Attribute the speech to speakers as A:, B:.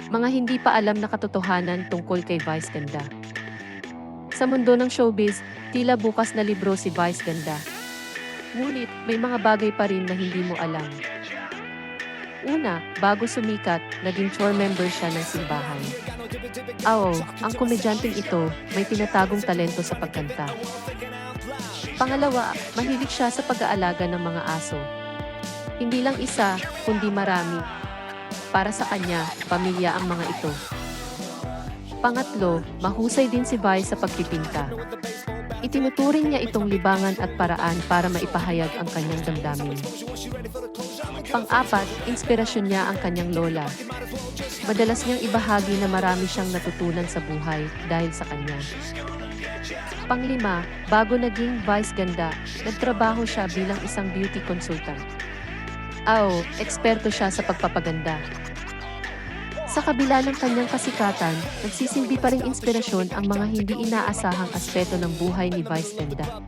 A: Mga hindi pa alam na katotohanan tungkol kay Vice Ganda. Sa mundo ng showbiz, tila bukas na libro si Vice Ganda. Ngunit, may mga bagay pa rin na hindi mo alam. Una, bago sumikat, naging chore member siya ng simbahan. Ang komedyanteng ito, may tinatagong talento sa pagkanta. Pangalawa, mahilig siya sa pag-aalaga ng mga aso. Hindi lang isa, kundi marami. Para sa kanya, pamilya ang mga ito. Pangatlo, mahusay din si Vice sa pagpipinta. Itinuturing niya itong libangan at paraan para maipahayag ang kanyang damdamin. Pang-apat, inspirasyon niya ang kanyang lola. Madalas niyang ibahagi na marami siyang natutunan sa buhay dahil sa kanya. Panglima, bago naging Vice Ganda, nagtrabaho siya bilang isang beauty consultant. Eksperto siya sa pagpapaganda. Sa kabila ng kanyang kasikatan, nagsisilbi pa ring inspirasyon ang mga hindi inaasahang aspeto ng buhay ni Vice Ganda.